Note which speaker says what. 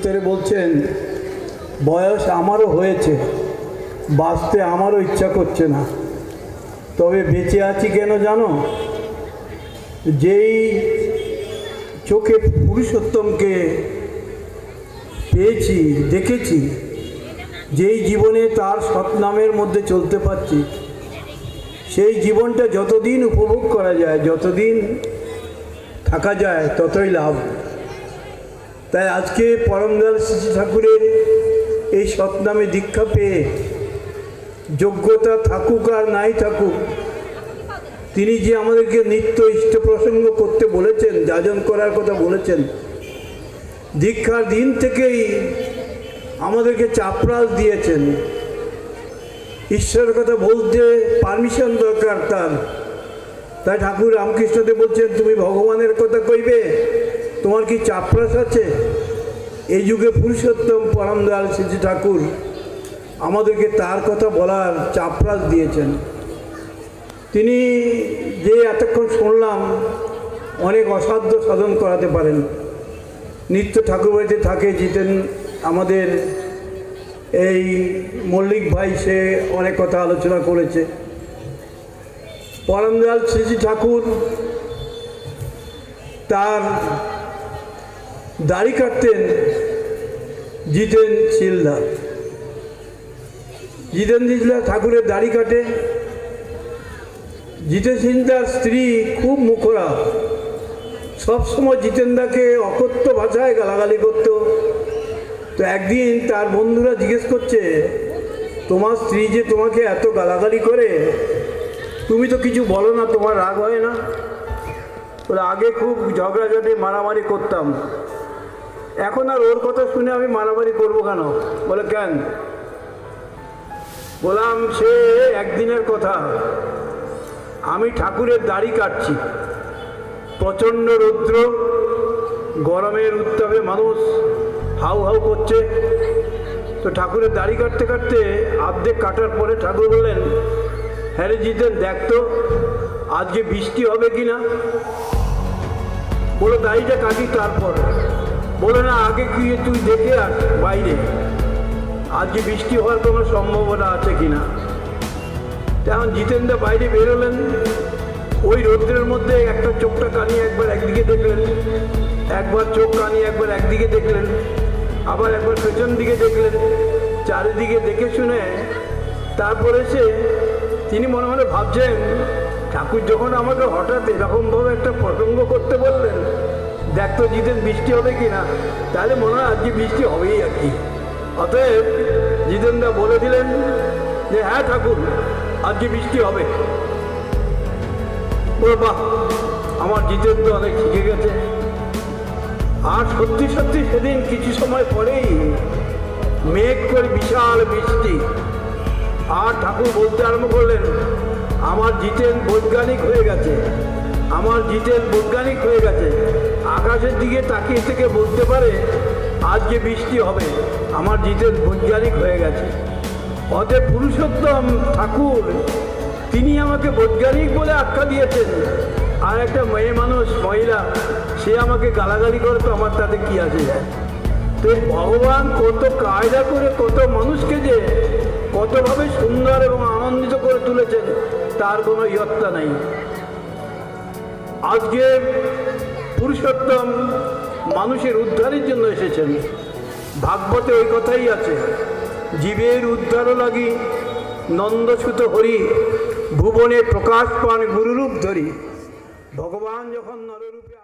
Speaker 1: উত্তরে বলছেন, বয়স আমারও হয়েছে, বাঁচতে আমারও ইচ্ছা করছে না, তবে বেঁচে আছি কেন জানো? যেই চোখে পুরুষোত্তমকে পেয়েছি, দেখেছি, যেই জীবনে তার সৎনামের মধ্যে চলতে পারছি, সেই জীবনটা যতদিন উপভোগ করা যায়, যতদিন থাকা যায়, ততই লাভ। তাই আজকে পরমদয়াল শ্রী ঠাকুরের এই সৎনামে দীক্ষা পেয়ে যোগ্যতা থাকুক আর নাই থাকুক, তিনি যে আমাদেরকে নিত্য ইষ্ট প্রসঙ্গ করতে বলেছেন, যাজন করার কথা বলেছেন, দীক্ষার দিন থেকেই আমাদেরকে চাপরাস দিয়েছেন। ঈশ্বরের কথা বলতে পারমিশন দরকার তার। তাই ঠাকুর রামকৃষ্ণদেব বলছেন, তুমি ভগবানের কথা কইবে, তোমার কি চাপরাস আছে? এই যুগে পুরুষোত্তম পরমদয়াল শ্রী ঠাকুর আমাদেরকে তার কথা বলার চাপরাস দিয়েছেন। তিনি যে এতক্ষণ শুনলাম অনেক অসাধ্য সাধন করাতে পারেন। নিত্য ঠাকুরবাড়িতে থাকে, জিতেন আমাদের এই মল্লিক ভাই, সে অনেক কথা আলোচনা করেছে। পরমদয়াল শ্রী ঠাকুর তার দাড়ি কাটতেন জিতেন শিলদার। জিতেন শিলদার ঠাকুরের দাড়ি কাটে। জিতেন শিলদার স্ত্রী খুব মুখরা, সবসময় জিতেনদাকে অকথ্য ভাষায় গালাগালি করত। তো একদিন তার বন্ধুরা জিজ্ঞেস করছে, তোমার স্ত্রী যে তোমাকে এত গালাগালি করে, তুমি তো কিছু বলো না, তোমার রাগ হয় না? বলে, আগে খুব ঝগড়াঝাটি মারামারি করতাম, এখন আর ওর কথা শুনে আমি মারামারি করবো কেন? বলে, কেন? বললাম, সে একদিনের কথা, আমি ঠাকুরের দাড়ি কাটছি, প্রচণ্ড রৌদ্র, গরমের উত্তাপে মানুষ হাউ হাউ করছে। তো ঠাকুরের দাড়ি কাটতে কাটতে অর্ধেক কাটার পরে ঠাকুর বললেন, হ্যাঁ রে জিতেন, দেখ তো আজকে বৃষ্টি হবে কি না। বলো, দাড়িটা কাটি তারপর। বলে, না, আগে কি তুই দেখে আস বাইরে আজকে বৃষ্টি হওয়ার কোনো সম্ভাবনা আছে কিনা। তেমন জিতেনদা বাইরে বেরোলেন। ওই রৌদ্রের মধ্যে একটা চোখটা কানিয়ে একবার একদিকে দেখলেন, একবার চোখ কানিয়ে একবার একদিকে দেখলেন, আবার একবার পেছন দিকে দেখলেন, চারিদিকে দেখে শুনে তারপরে তিনি মনে মনে ভাবছেন, ঠাকুর যখন আমাকে হঠাৎ এরকমভাবে একটা প্রসঙ্গ করতে বললেন, দেখ তো জিতেন বৃষ্টি হবে কি না, তাহলে মনে হয় আজকে বৃষ্টি হবেই আর কি। অতএব জিতেনদা বলে দিলেন যে, হ্যাঁ ঠাকুর, আজকে বৃষ্টি হবে। বাহ, আমার জিতেন তো অনেক শিখে গেছে। আর সত্যি সত্যি সেদিন কিছু সময় পরেই মেঘ করে বিশাল বৃষ্টি। আর ঠাকুর বলতে আরম্ভ করলেন, আমার জিতেন বৈজ্ঞানিক হয়ে গেছে, আমার জিতেন বৈজ্ঞানিক হয়ে গেছে, আকাশের দিকে তাকিয়ে থেকে বলতে পারে আজকে বৃষ্টি হবে, আমার জিতেন বৈজ্ঞানিক হয়ে গেছে। অতএব পুরুষোত্তম ঠাকুর তিনি আমাকে বৈজ্ঞানিক বলে আখ্যা দিয়েছেন, আর একটা মেয়ে মানুষ, মহিলা, সে আমাকে গালাগালি করে, তো আমার তাতে কি আছে যায়? তো ভগবান কত কায়দা করে কত মানুষকে যে কতভাবে সুন্দর এবং আনন্দিত করে তুলেছেন, তার কোনো ইয়ত্তা নেই। আজকে পুরুষোত্তম মানুষের উদ্ধারের জন্য এসেছেন। ভাগবতে ওই কথাই আছে, জীবের উদ্ধারও লাগি নন্দসুত হরি, ভুবনে প্রকাশ পান গুরুরূপ ধরি। ভগবান যখন নররূপে